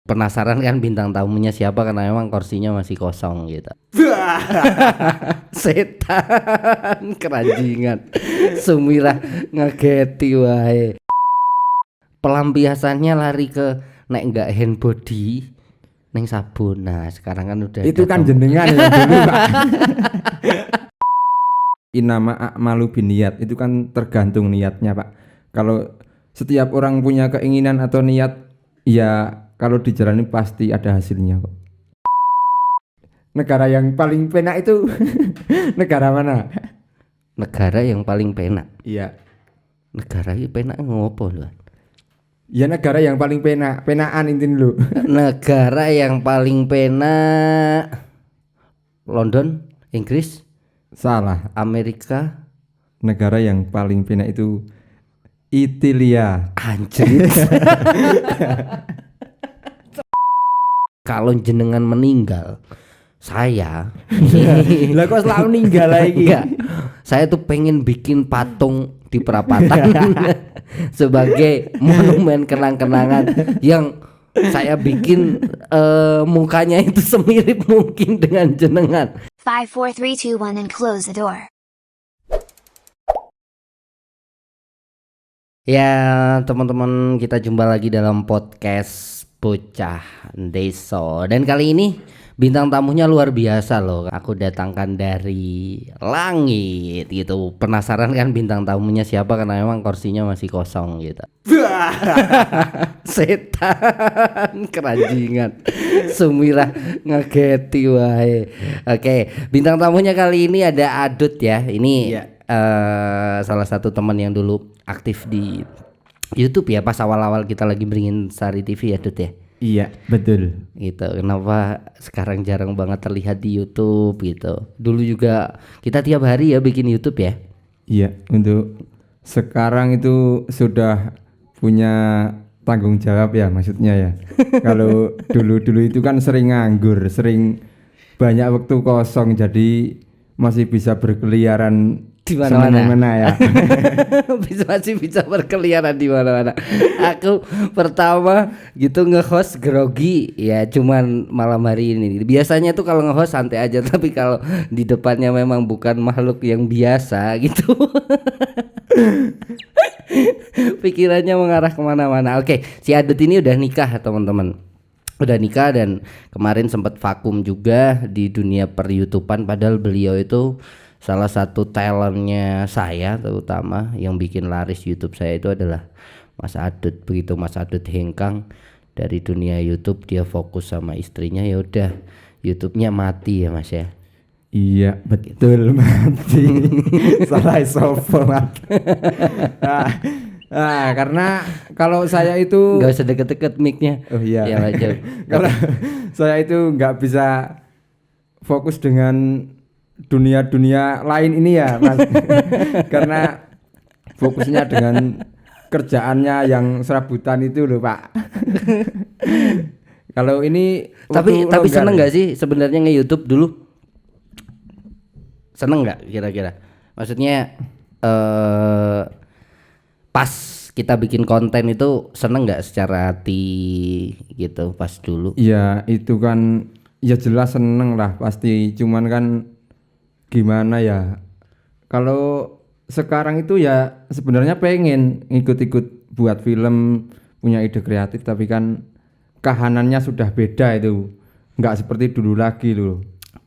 Penasaran kan bintang tamunya siapa karena memang kursinya masih kosong gitu. Setan kerajingan Sumirah ngegeti wae. Pelampiasannya lari ke nek enggak hand body neng sabun. Nah sekarang kan udah itu kan jenengan yang dulu Pak. Inama a'malu binniyat, itu kan tergantung niatnya Pak. Kalau setiap orang punya keinginan atau niat, ya kalau dijalani pasti ada hasilnya kok. Negara yang paling penak itu negara mana? Negara yang paling penak. Iya. Negara yang penak ngopo lho? Ya negara yang paling penak, penakan intin lu. Negara yang paling penak London, Inggris, Salah. Amerika. Negara yang paling penak itu Italia. Anjir. Kalau jenengan meninggal, saya Lah kok selalu ninggal lagi? enggak. Saya tuh pengen bikin patung di perapatan sebagai monumen kenang-kenangan yang saya bikin mukanya itu semirip mungkin dengan jenengan. 5, 4, 3, 2, 1 and close the door. Ya teman-teman, kita jumpa lagi dalam podcast Bocah Deso. Dan kali ini bintang tamunya luar biasa loh. Aku datangkan dari langit gitu. Penasaran kan bintang tamunya siapa karena memang kursinya masih kosong gitu. Setan kerajingan Sumirah ngegeti wae. Oke, bintang tamunya kali ini ada Adut ya. Ini Iya. salah satu teman yang dulu aktif di YouTube ya, pas awal-awal kita lagi beringin Sari TV ya Dut ya. Iya, betul. Gitu. Kenapa sekarang jarang banget terlihat di YouTube gitu. Dulu juga kita tiap hari ya bikin YouTube ya. Iya, untuk sekarang itu sudah punya tanggung jawab ya maksudnya ya. Kalau dulu itu kan sering nganggur, sering banyak waktu kosong, jadi masih bisa berkeliaran Di mana-mana ya. masih bisa berkeliaran di mana-mana. Aku pertama gitu nge-host grogi ya, cuman malam hari ini. Biasanya tuh kalau nge-host santai aja, tapi kalau di depannya memang bukan makhluk yang biasa gitu. Pikirannya mengarah kemana-mana. Oke, si Adut ini udah nikah teman-teman. Udah nikah dan kemarin sempat vakum juga di dunia per-YouTubean, padahal beliau itu salah satu talentnya saya, terutama yang bikin laris YouTube saya itu adalah Mas Adut. Begitu Mas Adut hengkang dari dunia YouTube, dia fokus sama istrinya, ya udah YouTube-nya mati ya Mas ya. Iya, betul mati. Salah sopo Mat. Karena kalau saya itu Gak usah deket-deket mic-nya. Oh iya. Ya, aja. Kalau saya itu nggak bisa fokus dengan dunia lain ini ya Mas. Karena fokusnya dengan kerjaannya yang serabutan itu loh Pak. Kalau ini Tapi seneng nggak sih sebenarnya nge-YouTube dulu? Seneng nggak kira-kira? Maksudnya pas kita bikin konten itu seneng nggak secara hati gitu pas dulu? Ya itu kan ya jelas seneng lah pasti, cuman kan gimana ya, kalau sekarang itu ya sebenarnya pengen ikut-ikut buat film, punya ide kreatif, tapi kan kahanannya sudah beda, itu nggak seperti dulu lagi loh.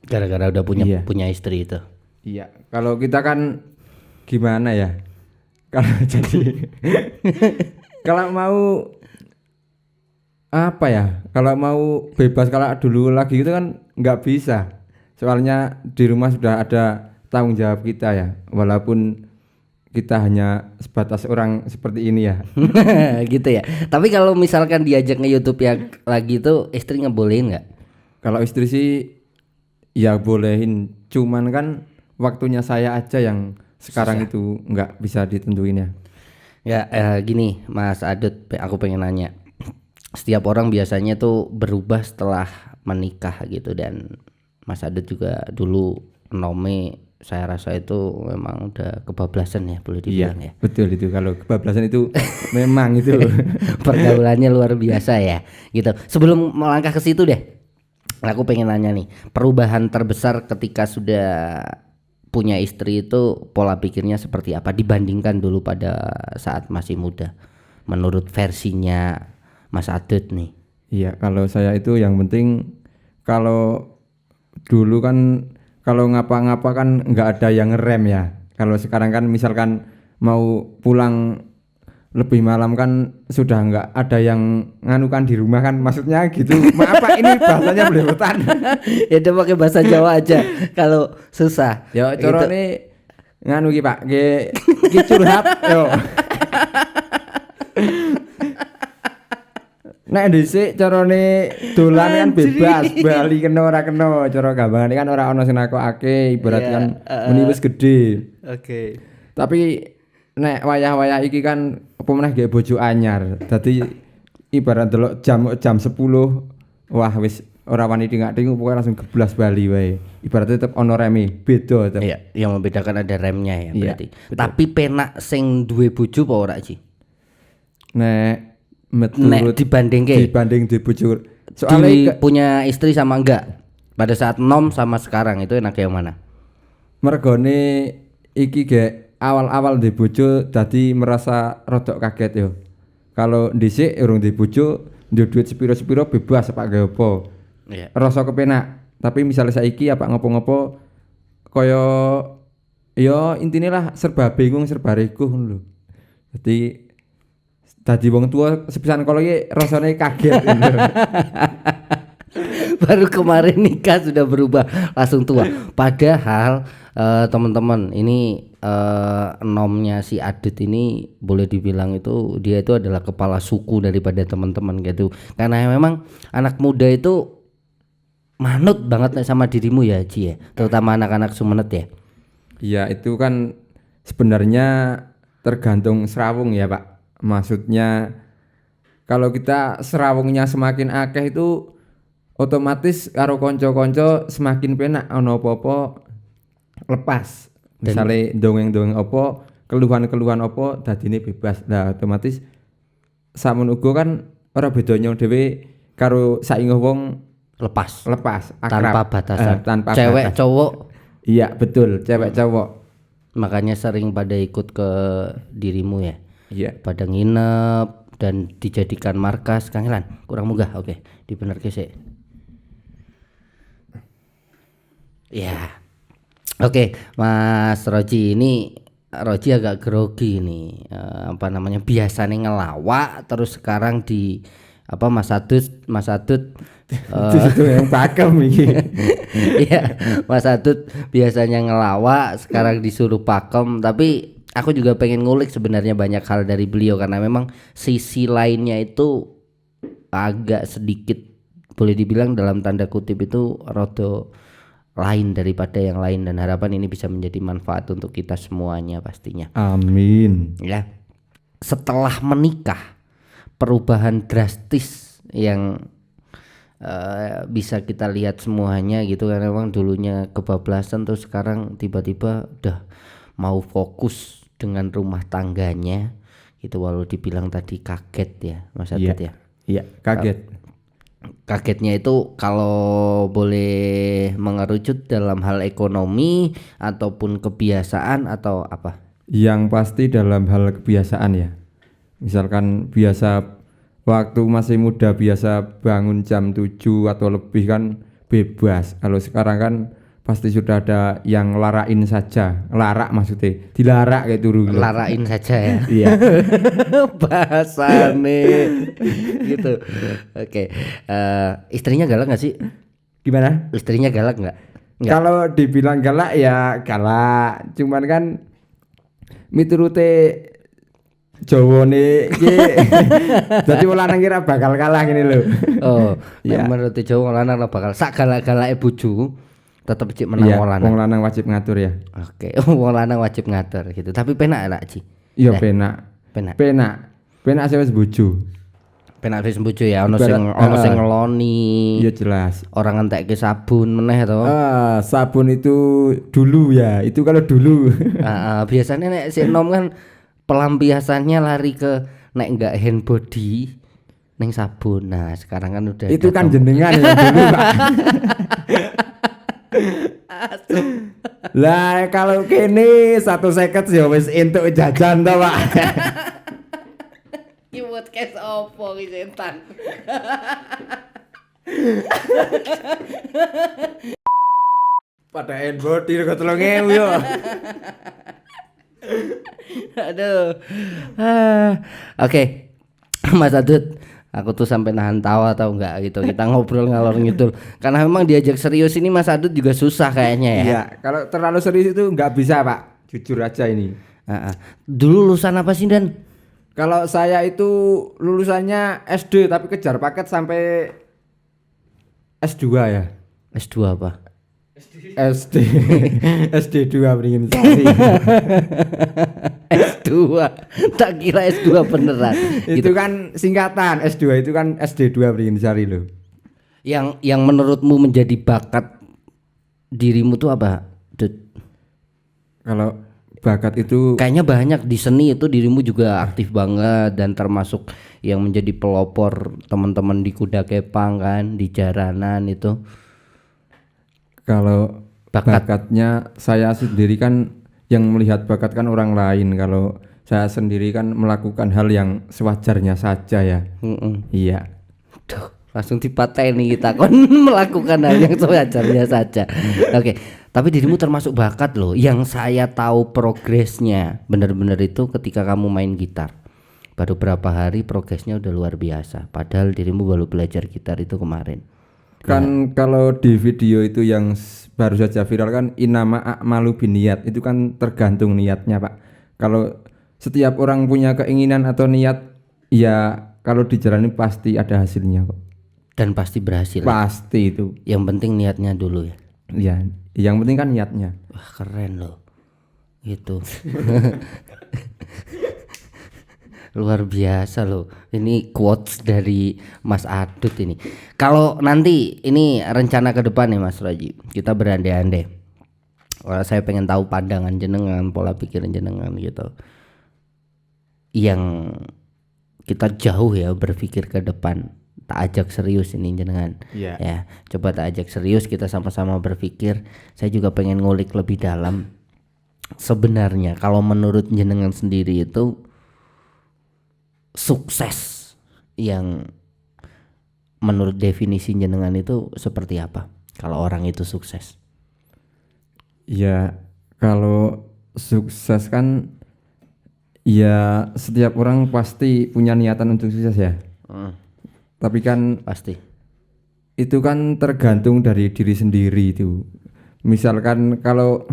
Gara-gara udah Iya. punya istri itu. Iya, kalau kita kan gimana ya, kalau jadi kalau mau apa ya, kalau mau bebas kalau dulu lagi itu kan nggak bisa. Soalnya di rumah sudah ada tanggung jawab kita ya, walaupun kita hanya sebatas orang seperti ini ya. Gitu ya. Tapi kalau misalkan diajak nge-YouTube yang lagi itu, istri ngebolehin nggak? Kalau istri sih ya bolehin, cuman kan waktunya saya aja yang sekarang itu nggak bisa ditentuin ya. Ya gini Mas Adut, aku pengen nanya. Setiap orang biasanya tuh berubah setelah menikah gitu, dan Mas Adut juga dulu nome saya rasa itu memang udah kebablasan ya boleh dibilang ya. Betul itu, kalau kebablasan itu memang itu. Pergaulannya luar biasa ya gitu. Sebelum melangkah ke situ deh, aku pengen nanya nih, perubahan terbesar ketika sudah punya istri itu pola pikirnya seperti apa dibandingkan dulu pada saat masih muda menurut versinya Mas Adut nih? Iya, kalau saya itu yang penting, kalau dulu kan kalau ngapa-ngapa kan nggak ada yang ngerem ya. Kalau sekarang kan misalkan mau pulang lebih malam kan sudah nggak ada yang nganukan di rumah kan, maksudnya gitu. Maaf Pak, ini bahasanya belepotan. Ya udah pakai bahasa Jawa aja kalau susah. Yo Gitu. corone nganu ki Pak, ki curhat yo. Nek dhisik carane dolan kan bebas, bali kena ora kena, cara gambangane kan ora ana sing nakokake, ibarat Iya, kan muni wis gedhe. Oke. Tapi nek wayah-wayah iki kan apa meneh gawe bojo anyar. Dadi ibarat delok jam 10, wah wis ora wani tingak-tinguk, pokoke langsung geblas bali wae. Ibaratnya tetep ono reme, beda tetep. Iya, yang membedakan ada remnya ya Iya, berarti. betul. Tapi penak sing duwe bojo apa ora, Ci? Nek Nek menurut dibandingke dibanding di bojo. Soalnya punya istri sama enggak? Pada saat nom sama sekarang itu enak yang mana? mergone iki ge awal-awal di bojo dadi merasa rodok kaget yo. Kalau dhisik urung di bojo, ndek duit sepiro-sepiro bebas apa gawe apa. Iya. Rasa kepenak. Tapi misalnya saiki apa ngopo-ngopo kaya ya intine lah serba bingung, serba rekuh ngono lho. Dadi wong tua sepisan kalau iki rasane kaget gitu. Baru kemarin nikah sudah berubah langsung tua. Padahal teman-teman ini nomnya si Adut ini boleh dibilang itu dia itu adalah kepala suku daripada teman-teman gitu. Karena memang anak muda itu manut banget sama dirimu ya Ci ya. Terutama anak-anak Sumenep ya. Iya, itu kan sebenarnya tergantung serawung ya, Pak. Maksudnya kalau kita serawungnya semakin akeh itu otomatis karo konco-konco semakin penak ono apa-apa lepas. Misalnya dongeng-dongeng apa, keluhan-keluhan apa dadine bebas. Nah, otomatis samun uga kan ora bedanya dhewe karo sainge wong Lepas akrab. tanpa batasan. Tanpa Cewek batas. cowok Iya, betul, cewek cowok. makanya sering pada ikut ke dirimu ya. Iya. Pada nginep dan dijadikan markas. Kang Ilan kurang munggah. Oke, dibenerke sik. Ya. Oke, Mas Roji ini Roji agak grogi nih. Apa namanya? Biasanya ngelawak terus sekarang di apa Mas Adut Itu yang pakem iki. Iya, Mas Adut biasanya ngelawak, sekarang disuruh pakem. Tapi aku juga pengen ngulik sebenarnya banyak hal dari beliau karena memang sisi lainnya itu agak sedikit boleh dibilang dalam tanda kutip itu rodo lain daripada yang lain, dan harapan ini bisa menjadi manfaat untuk kita semuanya pastinya. Amin. Ya, setelah menikah perubahan drastis yang bisa kita lihat semuanya gitu, karena memang dulunya kebablasan terus sekarang tiba-tiba udah mau fokus dengan rumah tangganya gitu, walau dibilang tadi kaget ya Mas Adut ya. Iya, kaget. Kagetnya itu kalau boleh mengerucut dalam hal ekonomi ataupun kebiasaan atau apa? Yang pasti dalam hal kebiasaan ya. Misalkan biasa waktu masih muda biasa bangun jam 7 atau lebih kan bebas. Kalau sekarang kan pasti sudah ada yang larain saja. Larak maksudnya, dilarak kayak turu. Larain saja ya. Iya. Bahasane gitu. Oke. Istrinya galak nggak sih? Gimana? Istrinya galak nggak? Nggak. Kalau dibilang galak ya galak. Cuman kan miturute Jawane iki dadi wong lanang kira bakal kalah ngene lho. Oh, Iya. menurut Jawa wong lanang lah bakal sak galak-galake bojo tetep cik menang Iya, wong lanang. wong lanang wajib ngatur ya. Oke, wong lanang wajib ngatur gitu. Tapi penak enak Ci. Iya Nah, penak. Penak. Penak. Penak sih wis bojo. Penak wis bojo ya ono Ibarat- sing ngeloni. Iya jelas. Orang ngentekke sabun meneh to. Sabun itu dulu ya, itu kalau dulu. Biasanya nek si nom kan pelampiasannya lari ke nek enggak hand body ning sabun. Nah, sekarang kan udah Itu ada kan jenengan yang dulu Pak. Lah kalau kene 150 ya wis entuk jajan to Pak. Ki podcast opo ki setan. Pada body rego 3.000 yo. Aduh. Oke. Mas Adut, aku tuh sampai nahan tawa atau enggak gitu. Kita ngobrol ngalor ngidul. Karena memang diajak serius ini Mas Adut juga susah kayaknya ya. Iya, kalau terlalu serius itu nggak bisa Pak. Jujur aja ini. Dulu lulusan apa sih Dan? Kalau saya itu lulusannya SD tapi kejar paket sampai S2 ya. S2 apa? SD SD 2 beringin sari. S2. Tak kira S2 beneran. Itu kan singkatan S2 itu kan SD 2 beringin sari loh. Yang menurutmu menjadi bakat dirimu tuh apa? Dut? Kalau bakat itu Kayaknya banyak di seni itu dirimu juga aktif banget dan termasuk yang menjadi pelopor teman-teman di Kuda Kepang kan, di jaranan itu. kalau bakatnya saya sendiri kan yang melihat bakat kan orang lain. Kalau saya sendiri kan melakukan hal yang sewajarnya saja ya. Iya. Duh, langsung dipateni kita kon melakukan hal yang sewajarnya saja. Oke, tapi dirimu termasuk bakat loh. Yang saya tahu progresnya benar-benar itu ketika kamu main gitar. Baru berapa hari progresnya udah luar biasa. Padahal dirimu baru belajar gitar itu kemarin. Kan kalau di video itu yang baru saja viral kan inama a'malu binniat, itu kan tergantung niatnya Pak. Kalau setiap orang punya keinginan atau niat ya kalau dijalani pasti ada hasilnya kok. Dan pasti berhasil. Pasti itu. Yang penting niatnya dulu ya. Ya, yang penting kan niatnya. Wah, keren loh. Gitu. Luar biasa loh. Ini quotes dari Mas Adut ini. Kalau nanti ini rencana ke depan nih Mas Raji, kita berandai-andai. Saya pengen tahu pandangan jenengan, pola pikir jenengan gitu. Yang kita jauh ya berpikir ke depan. Tak ajak serius ini jenengan. Iya. Ya, coba tak ajak serius, kita sama-sama berpikir. Saya juga pengen ngulik lebih dalam. Sebenarnya kalau menurut jenengan sendiri itu sukses yang menurut definisi jenengan itu seperti apa? Kalau orang itu sukses. Ya, kalau sukses kan ya setiap orang pasti punya niatan untuk sukses ya. Tapi kan Pasti. itu kan tergantung dari diri sendiri itu. Misalkan kalau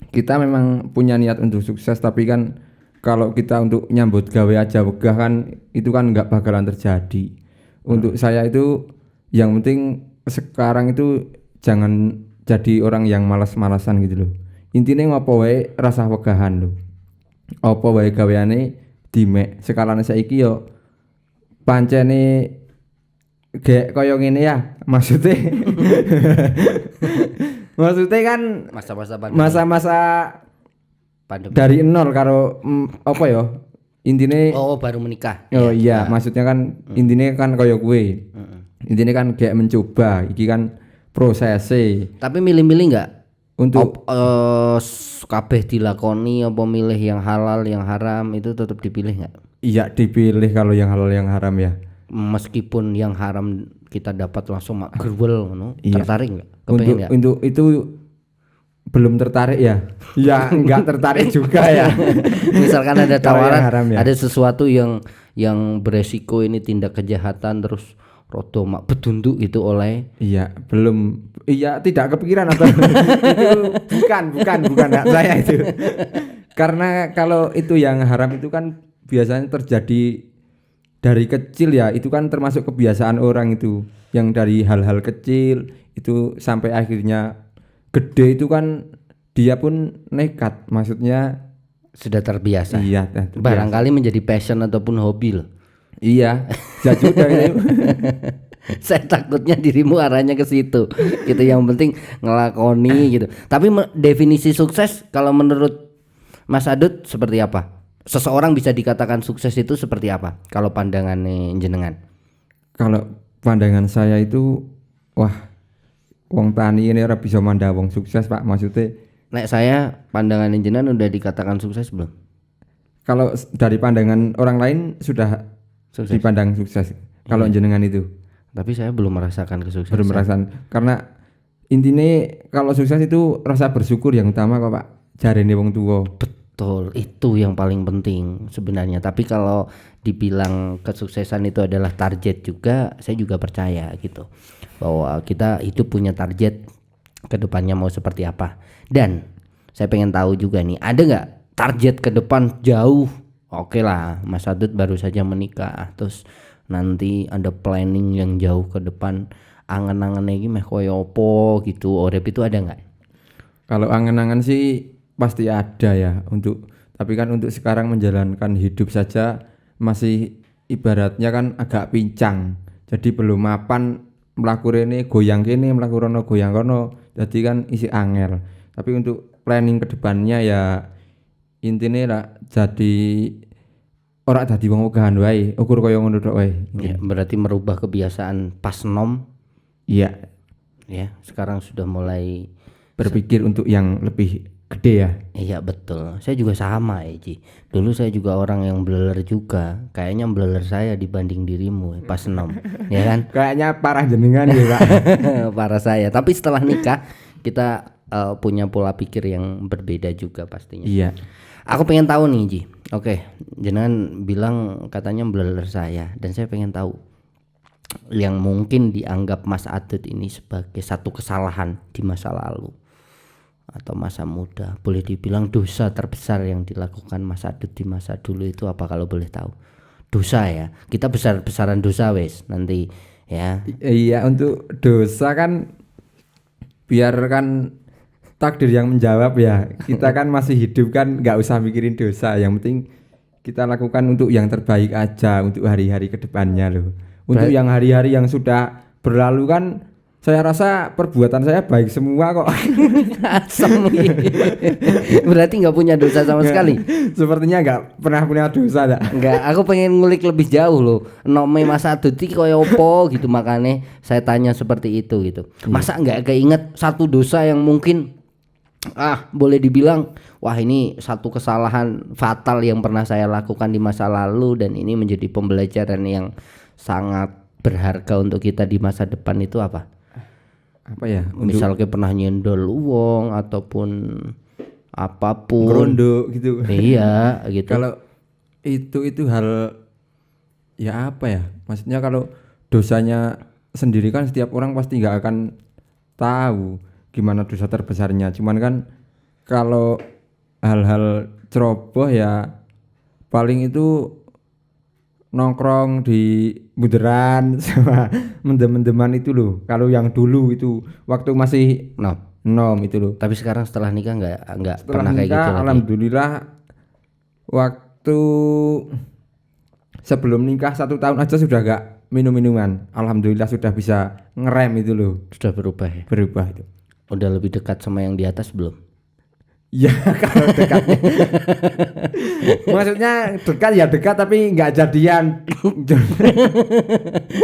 kita memang punya niat untuk sukses tapi kan kalau kita untuk nyambut gawe aja wegah kan itu kan nggak bakalan terjadi. Untuk saya itu yang penting sekarang itu jangan jadi orang yang malas-malasan gitu loh. Intinya ngopo wae rasa wegahan loh. Apa wae gaweane dimek. Sekalane saiki yo pancene gek koyo ngene ya. Maksudnya maksudnya kan Masa-masa pandemi. masa-masa Pandemi. dari nol karo apa ya intine Oh, baru menikah. oh iya maksudnya kan intine kan kaya gue intine kan kayak mencoba iki kan prosesnya Tapi milih-milih nggak? untuk Kabeh dilakoni apa milih yang halal yang haram itu tetap dipilih nggak? iya dipilih kalau yang halal yang haram ya. Meskipun yang haram kita dapat langsung mak gerwel ngono, Iya. tertarik nggak? Kepengen nggak? Untuk itu belum tertarik ya ya enggak tertarik juga ya. Misalkan ada Kalau yang tawaran, haram ya. ada sesuatu yang beresiko ini tindak kejahatan terus rodo mak bedunduk itu oleh Iya, belum. Iya, tidak kepikiran atau itu bukan hak saya itu. Karena kalau itu yang haram itu kan biasanya terjadi dari kecil ya, itu kan termasuk kebiasaan orang itu. Yang dari hal-hal kecil itu sampai akhirnya gede itu kan dia pun nekat. Maksudnya sudah terbiasa. iya, terbiasa. Barangkali menjadi passion ataupun hobi loh. Iya, bisa juga itu. Saya takutnya dirimu arahnya ke situ. Gitu, yang penting ngelakoni gitu. Tapi definisi sukses kalau menurut Mas Adut seperti apa? Seseorang bisa dikatakan sukses itu seperti apa kalau pandangannya jenengan? Kalau pandangan saya itu, wah, wong tani ini ora bisa mandang wong sukses, Pak. Maksudnya Nek saya pandangan jenengan udah dikatakan sukses belum? kalau dari pandangan orang lain sudah Sukses. dipandang sukses. Kalau jenengan itu Tapi saya belum merasakan kesuksesan. belum merasakan, karena intinya kalau sukses itu rasa bersyukur yang utama kok, Pak. Jarene wong tua. Betul, itu yang paling penting sebenarnya. Tapi kalau dibilang kesuksesan itu adalah target juga, saya juga percaya gitu. Bahwa kita hidup punya target ke depannya mau seperti apa. Dan saya pengen tahu juga nih, ada nggak target ke depan jauh? Oke lah, Mas Adut baru saja menikah, terus nanti ada planning yang jauh ke depan, angen-angen lagi meh koyo opo gitu. Orep itu ada nggak? Kalau angan-angan sih pasti ada ya, tapi kan untuk sekarang menjalankan hidup saja masih ibaratnya kan agak pincang. Jadi belum mapan, mlaku rene goyang kene, mlaku rono goyang kono. Jadi kan isi angel. Tapi untuk planning ke depannya ya intine lah jadi ora dadi wong ogahan wae, ukur kaya ngono tok wae. Ya, berarti merubah kebiasaan pas nom Iya, ya. Sekarang sudah mulai berpikir untuk yang lebih gede ya. iya betul. Saya juga sama ya Ji. Dulu saya juga orang yang bleler juga. Kayaknya bleler saya dibanding dirimu pas nom. Ya kan? Kayaknya parah jenengan ya, Pak. Para saya. Tapi setelah nikah kita punya pola pikir yang berbeda juga pastinya. Iya. Aku pengen tahu nih Ji. Oke, jenengan bilang katanya bleler saya, dan saya pengen tahu yang mungkin dianggap Mas Adut ini sebagai satu kesalahan di masa lalu atau masa muda, boleh dibilang dosa terbesar yang dilakukan Mas Adut di masa dulu itu apa kalau boleh tahu? Dosa ya, kita besar-besaran dosa wes nanti ya. Iya, untuk dosa kan biar kan takdir yang menjawab ya. Kita kan masih hidup kan, nggak usah mikirin dosa. Yang penting kita lakukan untuk yang terbaik aja untuk hari-hari kedepannya loh. Untuk yang hari-hari yang sudah berlalu kan, saya rasa perbuatan saya baik semua kok. Asem. Berarti nggak punya dosa sama sekali. Sepertinya nggak pernah punya dosa dah. Enggak, aku pengen ngulik lebih jauh loh. Nome Mas Adut iki koyo opo gitu, makanya saya tanya seperti itu gitu. Masa nggak keinget satu dosa yang mungkin boleh dibilang wah ini satu kesalahan fatal yang pernah saya lakukan di masa lalu dan ini menjadi pembelajaran yang sangat berharga untuk kita di masa depan itu apa? Apa ya? Misalnya pernah nyendol uang ataupun apapun. Gerondo gitu. Iya, gitu. Kalau itu hal ya apa ya? Maksudnya kalau dosanya sendiri kan setiap orang pasti nggak akan tahu gimana dosa terbesarnya. Cuman kan kalau hal-hal ceroboh ya paling itu nongkrong di bunderan sama mendem-mendeman itu loh. Kalau yang dulu itu waktu masih nom itu loh. Tapi sekarang setelah nikah nggak Setelah pernah kayak nikah, gitu lagi. alhamdulillah waktu sebelum nikah 1 tahun aja sudah gak minum-minuman. Alhamdulillah sudah bisa ngerem itu loh. Sudah berubah ya. Berubah itu. Udah lebih dekat sama yang di atas belum? Ya kalau dekatnya maksudnya dekat ya dekat tapi nggak jadian.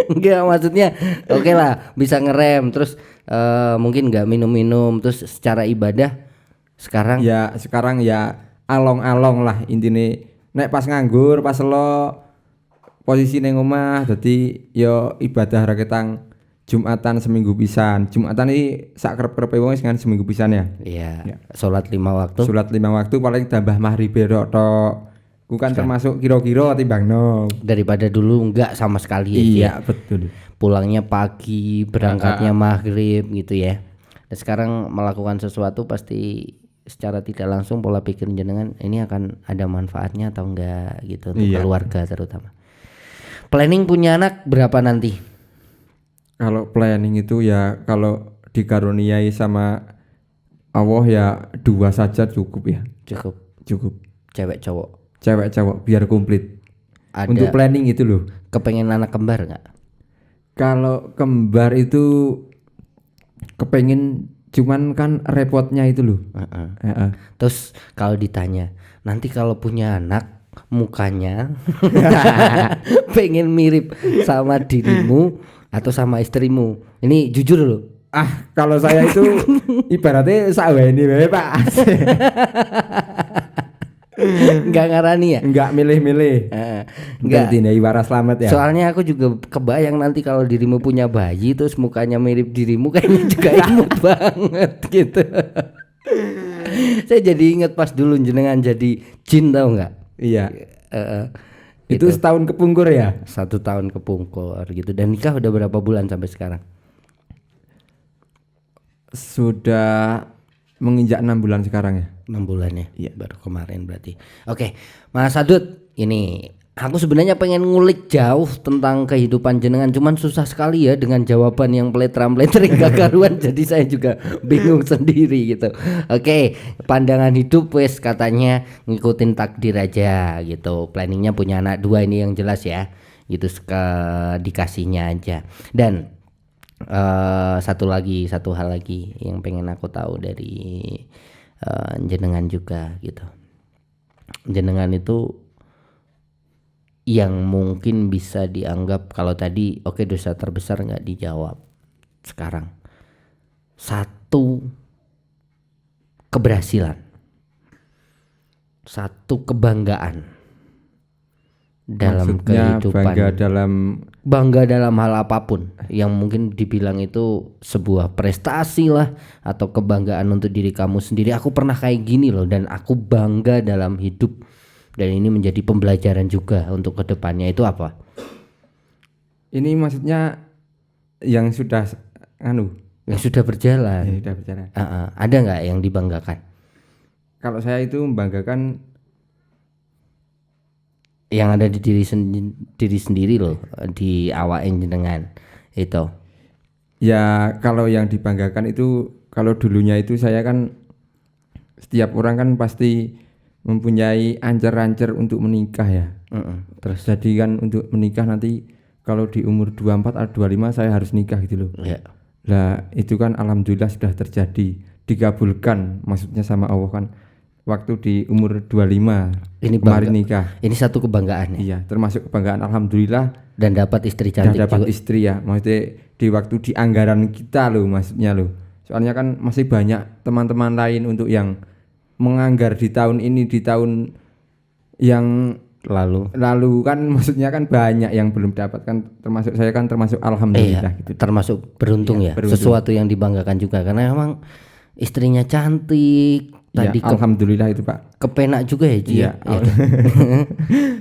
Enggak, maksudnya oke lah bisa ngerem terus mungkin nggak minum-minum terus secara ibadah sekarang Ya sekarang ya along-along lah intinya. Nek pas nganggur pas lo posisi neng omah jadi yo ibadah raketang Jumatan seminggu pisan. Jumatan ini sak kerep-kerepe wong kan seminggu pisan ya. Iya, sholat 5 waktu. Sholat 5 waktu paling tambah maghrib tok. Ku kan termasuk kira-kira timbang no. Daripada dulu enggak sama sekali ya. Iya betul. Pulangnya pagi, berangkatnya maghrib gitu ya. Dan sekarang melakukan sesuatu pasti secara tidak langsung pola pikir jenengan ini akan ada manfaatnya atau enggak gitu untuk keluarga terutama. Planning punya anak berapa nanti? Kalau planning itu ya kalau dikaruniai sama Allah ya 2 saja cukup ya. Cukup Cukup. cewek cowok. Cewek cowok biar komplit. Ada untuk planning itu loh. kepengen anak kembar nggak? Kalau kembar itu kepengen, cuman kan repotnya itu loh. Heeh. Terus kalau ditanya nanti kalau punya anak mukanya pengen mirip sama dirimu atau sama istrimu, ini jujur loh. Kalau saya itu ibaratnya saweni wae Pak. Nggak ngarani ya? Enggak milih-milih. Nggak. Enggak waras selamat ya. Soalnya aku juga kebayang nanti kalau dirimu punya bayi terus mukanya mirip dirimu, kayaknya juga imut banget gitu. Saya jadi inget pas dulu jenengan jadi jin, tahu nggak? Iya. Itu Itu setahun kepungkur ya. 1 tahun kepungkur gitu. Dan nikah udah berapa bulan sampai sekarang? Sudah menginjak 6 bulan sekarang ya. 6 bulan ya? Iya, baru kemarin berarti. Oke, Mas Adut, ini aku sebenarnya pengen ngulik jauh tentang kehidupan jenengan, cuman susah sekali ya dengan jawaban yang pletram-pletring gak karuan. Jadi saya juga bingung sendiri gitu. Oke, pandangan hidup wes katanya ngikutin takdir aja gitu. Planningnya punya anak 2 ini yang jelas ya. Gitu dikasihnya aja. Dan satu hal lagi yang pengen aku tahu dari jenengan juga gitu. Jenengan itu yang mungkin bisa dianggap, kalau tadi oke dosa terbesar nggak dijawab, sekarang satu keberhasilan, satu kebanggaan dalam Maksudnya kehidupan, bangga dalam hal apapun yang mungkin dibilang itu sebuah prestasi lah atau kebanggaan untuk diri kamu sendiri. Aku pernah kayak gini loh dan aku bangga dalam hidup, dan ini menjadi pembelajaran juga untuk kedepannya. Itu apa? Ini maksudnya yang sudah Yang sudah berjalan. ya, sudah berjalan. Ada nggak yang dibanggakan? Kalau saya itu membanggakan Yang ada di diri sendiri loh, di awak jenengan itu. ya, kalau yang dibanggakan itu, kalau dulunya itu saya kan, setiap orang kan pasti mempunyai ancer-ancer untuk menikah ya. Terus Jadi kan untuk menikah nanti kalau di umur 24 atau 25 saya harus nikah gitu loh. ya. Lah itu kan alhamdulillah sudah terjadi, dikabulkan maksudnya sama Allah kan. Waktu di umur 25 Ini kemarin bangga. nikah. Ini satu kebanggaan ya. Iya, termasuk kebanggaan alhamdulillah. Dan dapat istri Dan cantik dapat juga. istri ya, maksudnya di waktu di anggaran kita loh, maksudnya loh. Soalnya kan masih banyak teman-teman lain untuk yang menganggar di tahun ini, di tahun yang lalu kan, maksudnya kan banyak yang belum dapat kan, termasuk saya kan, termasuk alhamdulillah gitu. Termasuk beruntung ya. beruntung. Sesuatu yang dibanggakan juga karena emang istrinya cantik. Tadi Ya, alhamdulillah itu Pak. kepenak juga ya Ji. Iya.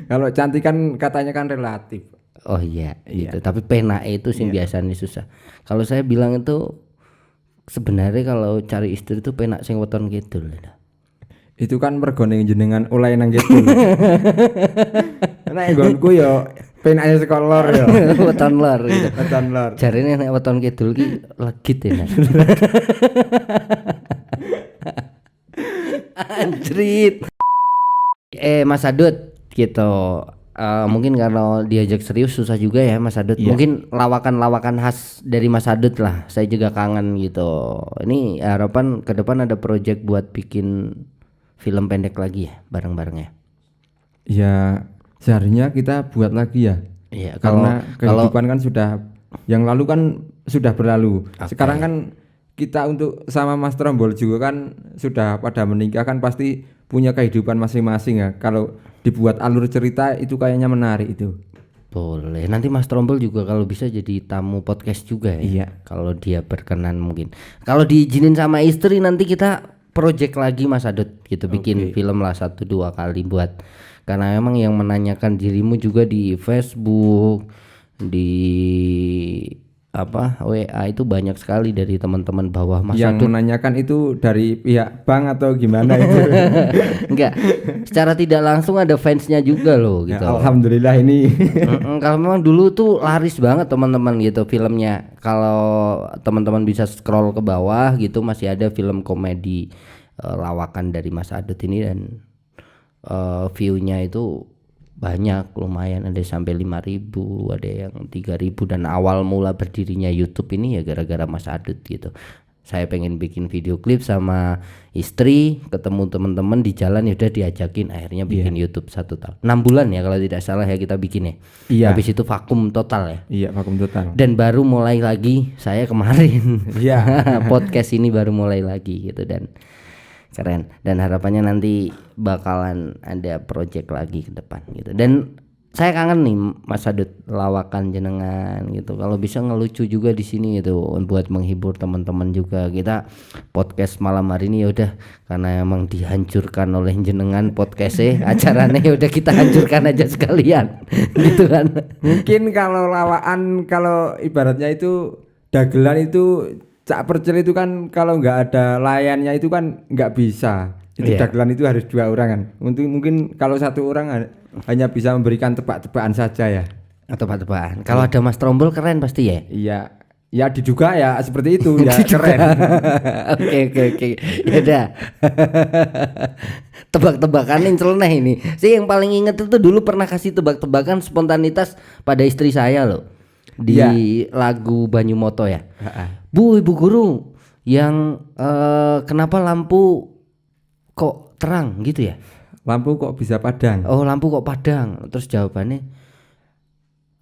Kalau cantik kan katanya kan relatif. Oh iya, gitu. Tapi penak itu sih biasanya susah. Kalau saya bilang itu sebenarnya kalau cari istri itu penak sing weton kidul. Itu kan mergone jenengan oleh nang gitu. Nek nggonku yo penake sekolor yo. Weton lor gitu. Weton lor. Jarine nek weton kidul ki legit ya. Anjrit. Mas Adut gitu. Mungkin kalau diajak serius susah juga ya Mas Adut. Mungkin lawakan-lawakan khas dari Mas Adut lah. Saya juga kangen gitu. Ini harapan ke depan ada project buat bikin film pendek lagi ya bareng-bareng ya. Ya, seharusnya kita buat lagi ya. Iya, Karena kehidupan kan sudah, yang lalu kan sudah berlalu. Sekarang kan kita untuk sama Mas Trombol juga kan sudah pada menikah kan, pasti punya kehidupan masing-masing ya. Kalau dibuat alur cerita itu kayaknya menarik itu. Boleh. Nanti Mas Trombol juga kalau bisa jadi tamu podcast juga ya. Iya. Kalau dia berkenan mungkin. Kalau diizinin sama istri nanti kita project lagi Mas Adut gitu, bikin film lah 1-2 kali buat, karena emang yang menanyakan dirimu juga di Facebook, di WA itu banyak sekali dari teman-teman bawah Mas Yang Adut. menanyakan itu dari pihak bank atau gimana itu? Enggak, secara tidak langsung ada fansnya juga loh gitu. Ya, alhamdulillah ini. Kalau memang dulu tuh laris banget teman-teman gitu filmnya. Kalau teman-teman bisa scroll ke bawah gitu masih ada film komedi lawakan dari Mas Adut ini, dan view-nya itu banyak, lumayan, ada sampai 5.000, ada yang 3.000, dan awal mula berdirinya YouTube ini ya gara-gara Mas Adut gitu. Saya pengen bikin video klip sama istri, ketemu teman-teman di jalan, ya udah diajakin, akhirnya bikin YouTube 1 tahun 6 bulan ya kalau tidak salah ya kita bikin ya. Iya. Habis itu vakum total ya. Iya, vakum total. Dan baru mulai lagi saya kemarin. Iya. Podcast ini baru mulai lagi gitu, dan keren, dan harapannya nanti bakalan ada project lagi ke depan gitu. Dan saya kangen nih Mas Adut, lawakan jenengan gitu. Kalau bisa ngelucu juga di sini itu buat menghibur teman-teman juga. Kita podcast malam hari ini ya udah, karena emang dihancurkan oleh jenengan podcastnya, acaranya ya udah kita hancurkan aja sekalian gitu kan. Mungkin kalau lawaan, kalau ibaratnya itu dagelan itu cak percel itu kan, kalau nggak ada layannya itu kan nggak bisa. Itu Iya. dagelan itu harus 2 orang kan. Mungkin kalau 1 orang hanya bisa memberikan tebak-tebakan saja ya. Tebak-tebakan. Kalau ada Mas Trombol keren pasti ya. Iya, ya diduga ya seperti itu ya, keren. Oke. Ya udah. Tebak-tebakan yang celeneh ini. Saya yang paling inget itu dulu pernah kasih tebak-tebakan spontanitas pada istri saya loh. Di Iya. lagu Banyumoto ya. Bu, Ibu Guru, yang kenapa lampu kok terang gitu ya? Lampu kok bisa padang? Oh, lampu kok padang. Terus jawabannya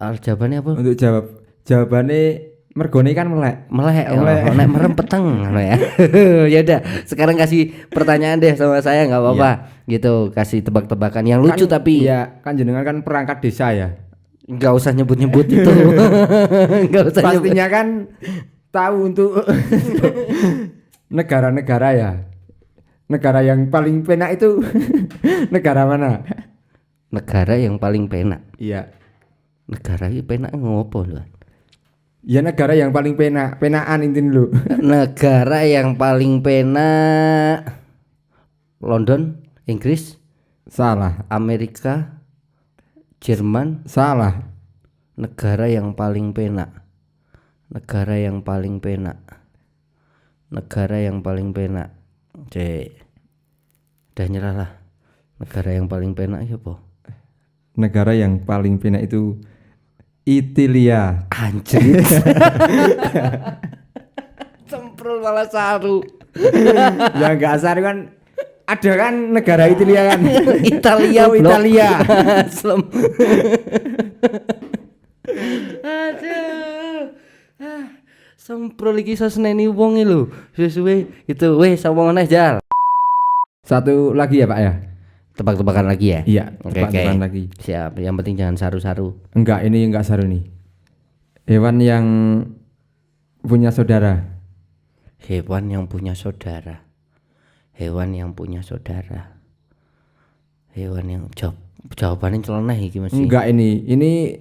apa? Untuk jawabannya mergone kan melek. Melek, Melek. nek merem peteng ngono ya. Ya udah, sekarang kasih pertanyaan deh sama saya, nggak apa-apa. Gitu, kasih tebak-tebakan yang lucu Kan, tapi iya, kan jenengan kan perangkat desa ya. nggak usah nyebut-nyebut itu. Nggak usah nyebut. Pastinya kan tahu untuk negara-negara ya. Negara yang paling penak itu negara mana? Negara yang paling penak. Iya. Negara yang penak ngopo lho? Ya negara yang paling penak, penakan intin dulu. Negara yang paling penak London, Inggris, Salah. Amerika, Jerman. Salah. Negara yang paling penak. Negara yang paling penak. Negara yang paling penak. Cek. Udah nyerah lah. Negara yang paling penak ya apa? Negara yang paling penak itu Italia. Anjir. Semprul malah saru. Ya enggak asal kan, ada kan negara Italia kan. Italia, Oh, blok. Italia. Slem. Aduh. Semprul iki iso seneni wong iki lho. Suwe-suwe itu weh sama meneh Jal. 1 lagi ya Pak ya? Tebak-tebakan lagi ya? Iya, Oke, tebak-tebakan oke. lagi. Siap, yang penting jangan saru-saru. Enggak, ini enggak seru nih. Hewan yang punya saudara. Hewan yang punya saudara. Hewan yang punya saudara. Hewan yang jawabannya celeneh iki mesti. Enggak, ini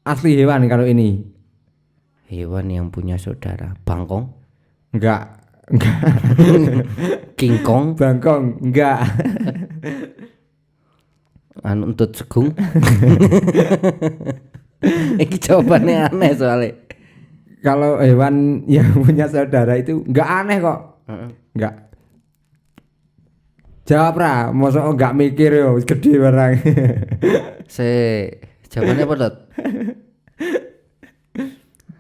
asli hewan kalau ini. Hewan yang punya saudara. Bangkong, Enggak. King Kong, Bangkong, enggak. anu entut segung. Iki jawabannya aneh soalnya. Kalau hewan yang punya saudara itu enggak aneh kok. Enggak. Jawab ra, mosok enggak mikir yo, gede barang. Jawabannya apa, Dot?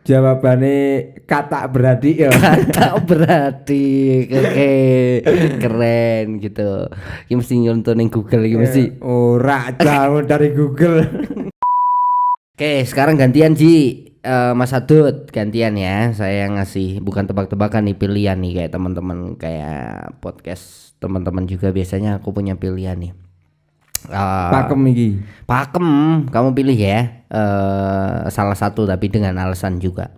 Jawabannya kata berarti ya. Kata berarti. Oke. Keren gitu. Ini mesti nyontonin Google iki mesti. Ora jauh dari Google. Oke, sekarang gantian Ji. Mas Adut gantian ya. Saya ngasih bukan tebak-tebakan nih, pilihan nih kayak teman-teman, kayak podcast teman-teman juga biasanya aku punya pilihan nih. Pakem iki. Pakem, kamu pilih ya. Salah satu tapi dengan alasan juga.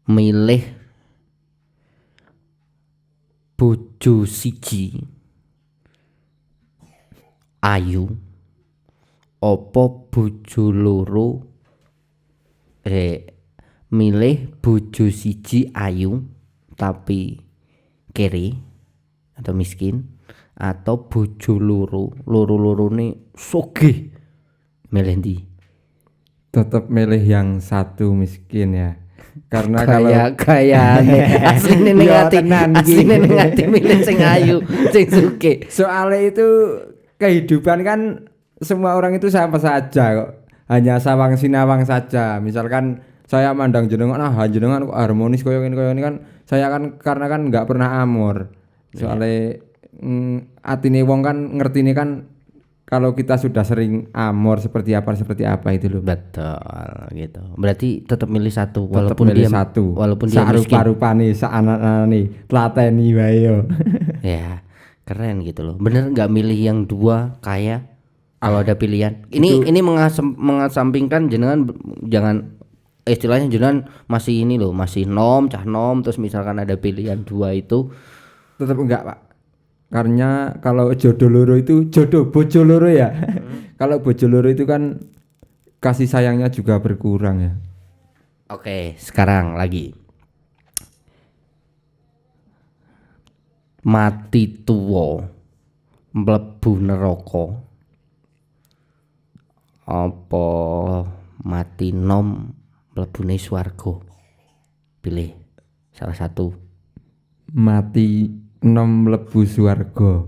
Milih bojo siji ayu opo bojo loro. Milih bojo siji ayu tapi kere atau miskin, atau bojo loro nih sugih. Milih ndi? Tetap milih yang satu miskin ya. Karena kalau kaya asline ning Ya, ati tenan iki. asline ning ati milih sing ayu sing suke. soalnya itu kehidupan kan semua orang itu sama saja kok. Hanya sawang sinawang saja. Misalkan saya mandang jenengan jenengan kok harmonis koyo ini kan saya kan karena kan nggak pernah amor. Soalnya atine wong kan ngertine kan kalau kita sudah sering amor seperti apa itu loh. Betul gitu. Berarti tetap milih satu Tetep walaupun milih dia satu. walaupun dia miskin. Sarupa-rupane sak-anakane tlateni wae yo. Ya, keren gitu loh. Bener nggak milih yang dua kaya kalau ada pilihan. Ini mengesampingkan jenengan jangan istilahnya jenengan masih ini loh, masih cah nom terus misalkan ada pilihan dua itu Tetap enggak, Pak. Karena kalau jodoh loro itu bojo loro ya. Kalau bojo loro itu kan kasih sayangnya juga berkurang ya. oke, sekarang lagi. Mati tuwa mlebu neraka. Apa mati nom mlebune swarga? Pilih salah satu. Mati nom mlebu swarga.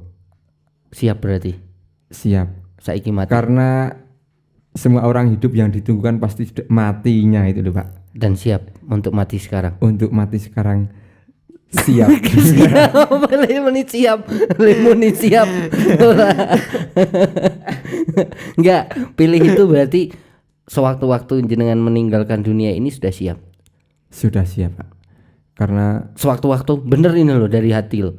Siap berarti. Siap. Saiki mati. Karena semua orang hidup yang ditunggukan pasti sudah matinya itu loh, Pak. Dan siap untuk mati sekarang. Untuk mati sekarang siap. Lemuni siap. Lemuni siap. Enggak, pilih itu berarti sewaktu-waktu jenengan meninggalkan dunia ini sudah siap. Sudah siap, Pak. Karena Sewaktu-waktu bener ini loh dari hati loh.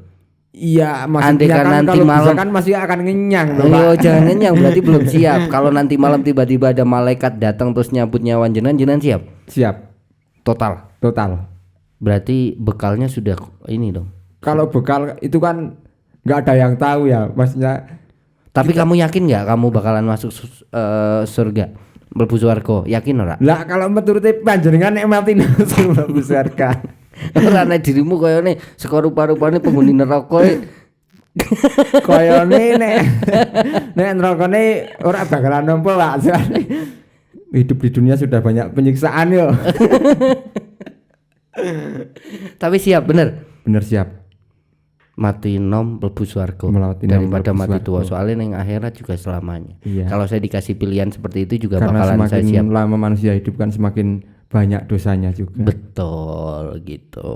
iya Andai maksudnya kan kan nanti kalau malam- bisa kan masih akan ngenyang loh, Pak. Oh, jangan ngenyang berarti belum siap. Kalau nanti malam tiba-tiba ada malaikat datang terus nyabut nyawa jenengan siap. Siap. Total. Total. Berarti bekalnya sudah ini dong. Kalau bekal itu kan nggak ada yang tahu ya, maksudnya. Tapi kamu yakin nggak kamu bakalan masuk surga? Mlebu swarga, yakin ora? Lah kalau meturuti panjenengan nek mati langsung mlebu surga. Ora nek dirimu koyone saka rupa-rupane penghuni neraka. Koyone nek nerakane ora bakalan nampa, Pak. Soalnya hidup di dunia sudah banyak penyiksaan yo. Tapi siap bener. Bener siap. Mati nom mlebu swarga Melewati nom daripada mlebu mati swarga. tua. Soalnya ning akhirat juga selamanya. Iya. Kalau saya dikasih pilihan seperti itu juga Karena bakalan saya semakin siap. lama manusia hidup kan semakin banyak dosanya juga. Betul gitu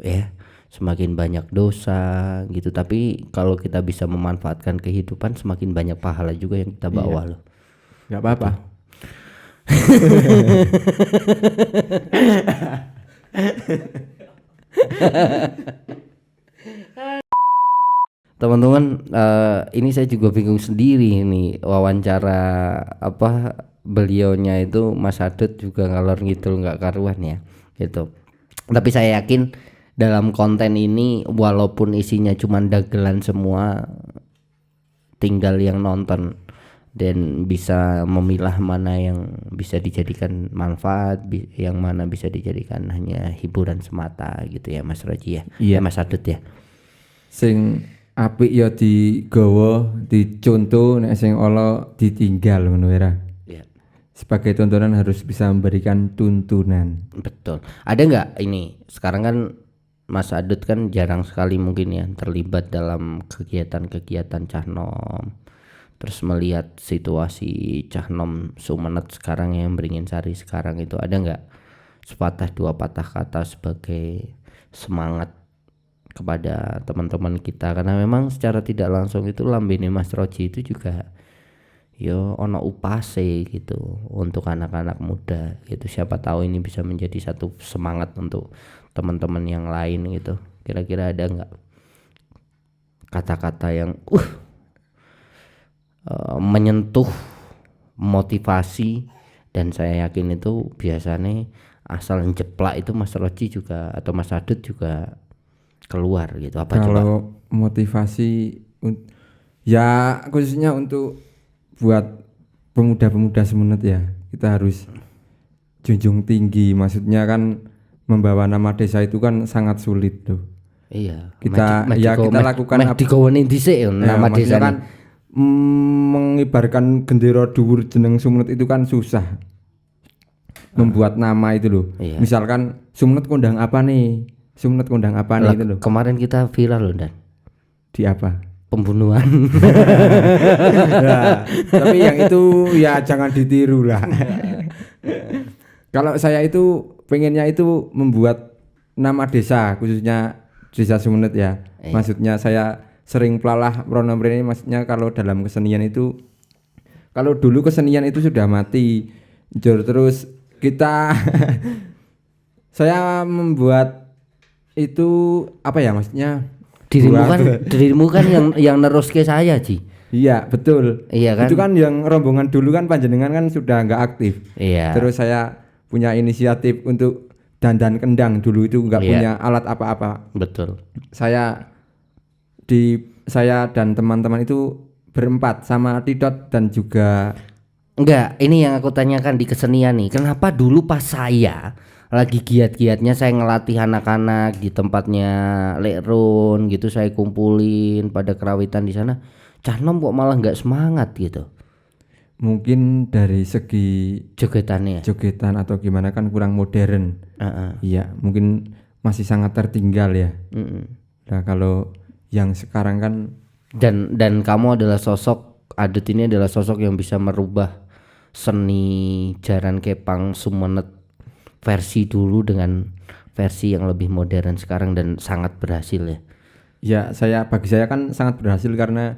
ya, semakin banyak dosa gitu, tapi kalau kita bisa memanfaatkan kehidupan semakin banyak pahala juga yang kita bawa loh. Enggak apa-apa. Teman-teman, ini saya juga bingung sendiri ini wawancara apa beliaunya itu Mas Adut juga ngalor ngidul nggak karuan ya gitu. Tapi saya yakin dalam konten ini walaupun isinya cuma dagelan semua, tinggal yang nonton dan bisa memilah mana yang bisa dijadikan manfaat, yang mana bisa dijadikan hanya hiburan semata gitu ya Mas Roji ya. Iya. Mas Adut ya. Sing apik ya digawa, dicontoh, nek sing ala ditinggal ngono ya. Iya. Sebagai tontonan harus bisa memberikan tuntunan. Betul. Ada nggak ini sekarang kan Mas Adut kan jarang sekali mungkin ya terlibat dalam kegiatan-kegiatan Cahnom. Terus melihat situasi Cahnom Sumenep sekarang yang Beringin Sari sekarang itu, ada nggak sepatah dua patah kata sebagai semangat kepada teman-teman kita, karena memang secara tidak langsung itu lambene Mas Roji itu juga yo ono upase gitu untuk anak-anak muda gitu. Siapa tahu ini bisa menjadi satu semangat untuk teman-teman yang lain gitu. Kira-kira ada nggak kata-kata yang menyentuh, motivasi, dan saya yakin itu biasanya asal jeplak itu Mas Roji juga atau Mas Adut juga keluar gitu. Apa coba? Kalau motivasi ya khususnya untuk buat pemuda-pemuda Sumenep ya, kita harus junjung tinggi. Maksudnya kan membawa nama desa itu kan sangat sulit tuh. Iya. Kita kita lakukan dikowoni dhisik ya nama maksudnya desa kan mengibarkan gendera dhuwur jeneng Sumenep itu kan susah. membuat nama itu loh. Iya. Misalkan Sumenet kondang apa nih? Sumenet kondang apa nih itu loh. Kemarin kita viral loh Dan, Di apa? pembunuhan. Nah, tapi yang itu ya jangan ditiru lah. Kalau saya itu pengennya itu membuat nama desa, khususnya desa Sumenet ya. Iya. Maksudnya saya sering pelalah pronombre ini, maksudnya kalau dalam kesenian itu, kalau dulu kesenian itu sudah mati, Jor, terus kita saya membuat itu apa ya maksudnya? Dirimu kan yang nerus ke saya Ji. Iya betul. Iya kan? Itu kan yang rombongan dulu kan panjenengan kan sudah nggak aktif. Iya. Terus saya punya inisiatif untuk dandan kendang, dulu itu nggak Iya. punya alat apa-apa. Betul. Saya dan teman-teman itu berempat sama Tidot dan juga Enggak, ini yang aku tanyakan di kesenian nih. Kenapa dulu pas saya lagi giat-giatnya saya ngelatih anak-anak di tempatnya Lekron gitu, saya kumpulin pada kerawitan di sana. Cah Nom kok malah nggak semangat gitu mungkin dari segi jogetannya. jogetan atau gimana kan kurang modern. Iya, mungkin masih sangat tertinggal ya. Nah, kalau yang sekarang kan Dan kamu adalah sosok, Adut ini adalah sosok yang bisa merubah seni jaran kepang Sumenet versi dulu dengan versi yang lebih modern sekarang dan sangat berhasil ya. ya bagi saya kan sangat berhasil karena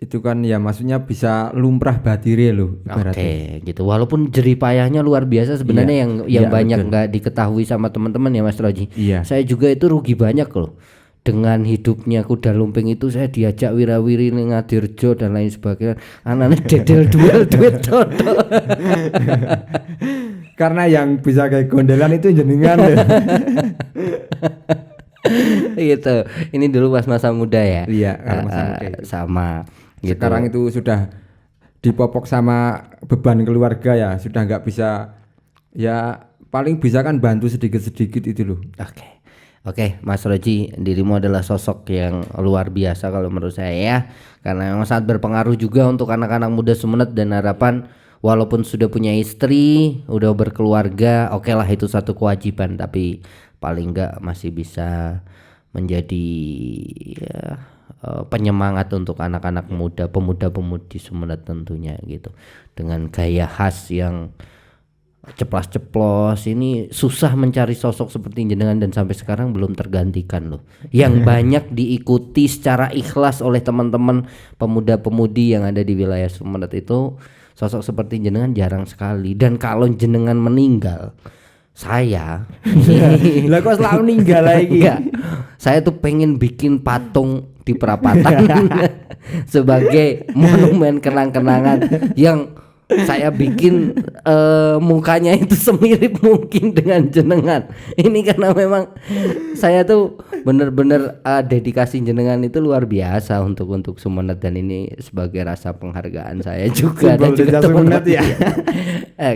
itu kan ya maksudnya bisa lumrah batire loh ibaratnya. Oke, gitu. Walaupun jerih payahnya luar biasa sebenarnya Iya, yang iya, banyak betul. nggak diketahui sama teman-teman ya Mas Roji. Iya. Saya juga itu rugi banyak loh. Dengan hidupnya kuda lumping itu saya diajak wirawiri ning Ngadirjo dan lain sebagainya. Anaknya dedel duel duit toto. Karena yang bisa kayak gondelan itu jenengan loh. Gitu. Ini dulu pas masa muda ya. Iya, kalau masa muda itu. Sama. Gitu. Sekarang itu sudah dipopok sama beban keluarga ya, sudah nggak bisa, ya paling bisa kan bantu sedikit-sedikit itu loh. Oke, Mas Roji, dirimu adalah sosok yang luar biasa kalau menurut saya ya, karena memang sangat berpengaruh juga untuk anak-anak muda Sumenet dan harapan walaupun sudah punya istri, udah berkeluarga, oke lah itu satu kewajiban, tapi paling enggak masih bisa menjadi ya, penyemangat untuk anak-anak muda, pemuda-pemudi Sumenet tentunya gitu, dengan gaya khas yang ceplas-ceplos. Ini susah mencari sosok seperti jenengan dan sampai sekarang belum tergantikan loh. Yang banyak diikuti secara ikhlas oleh teman-teman pemuda-pemudi yang ada di wilayah Sumenet itu, sosok seperti jenengan jarang sekali. Dan kalau jenengan meninggal, saya Lah kok selalu ninggal lagi? enggak, saya tuh pengen bikin patung di perapatan sebagai monumen kenang-kenangan yang saya bikin mukanya itu semirip mungkin dengan jenengan. Ini karena memang saya tuh bener-bener dedikasi jenengan itu luar biasa untuk Sumenet, dan ini sebagai rasa penghargaan saya juga dan Simbol juga desa Sumenet ya.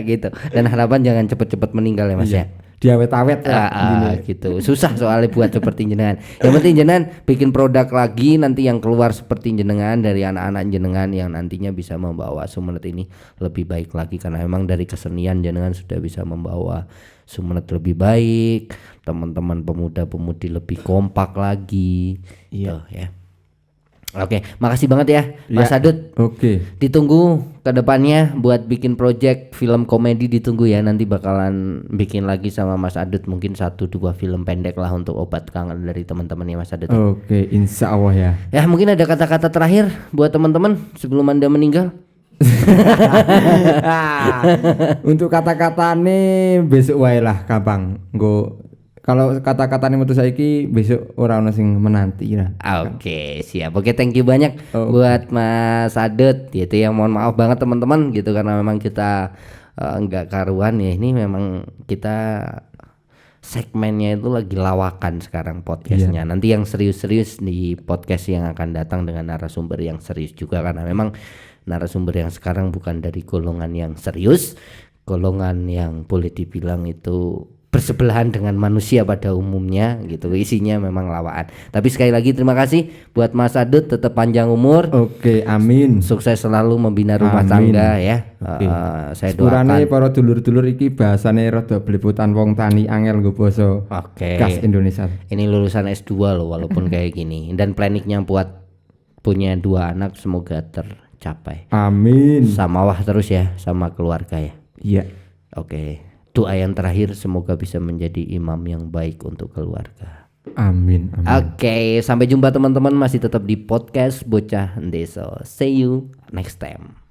gitu. Dan harapan jangan cepet-cepet meninggal ya Mas ya. Diawet-awet ya. Gitu. Susah soalnya buat seperti jenengan. Yang penting jenengan bikin produk lagi nanti yang keluar seperti jenengan dari anak-anak jenengan yang nantinya bisa membawa Sumenet ini lebih baik lagi, karena memang dari kesenian jenengan sudah bisa membawa Sumenet lebih baik, teman-teman pemuda-pemudi lebih kompak lagi. Iya. Tuh, ya. Oke, makasih banget ya Mas Ya. Adut. Oke. Ditunggu ke depannya buat bikin project film komedi, ditunggu ya, nanti bakalan bikin lagi sama Mas Adut mungkin 1-2 film pendek lah untuk obat kangen dari teman-teman ya Mas Adut. Oke, insya Allah ya. Ya mungkin ada kata-kata terakhir buat teman-teman sebelum Anda meninggal. Untuk kata-kata nih besok wae lah gampang. Nggo kalau kata-kata nih metu saiki besok ora ono sing menanti lah. Oke, siap. Oke, thank you banyak Oke. buat Mas Adut. Gitu ya, mohon maaf banget teman-teman gitu karena memang kita enggak karuan ya. Ini memang kita segmennya itu lagi lawakan sekarang podcastnya. Nanti yang serius-serius di podcast yang akan datang dengan narasumber yang serius juga, karena memang narasumber yang sekarang bukan dari golongan yang serius, golongan yang boleh dibilang itu bersebelahan dengan manusia pada umumnya gitu. Isinya memang lawaan. Tapi sekali lagi terima kasih buat Mas Adut, tetap panjang umur. Oke, amin. Sukses selalu membina rumah Amin. tangga ya. Oke. Saya Sepurane doakan. para dulur-dulur iki bahasane rada bleputan wong tani angel nggo basa Oke. khas Indonesia. Ini lulusan S2 loh walaupun kayak gini. Dan planningnya buat punya 2 anak semoga tercapai. Amin. Samawah terus ya sama keluarga ya. Iya. Oke. Doa yang terakhir semoga bisa menjadi imam yang baik untuk keluarga. Amin. Amin. Oke, sampai jumpa teman-teman, masih tetap di podcast Bocah Ndeso. See you next time.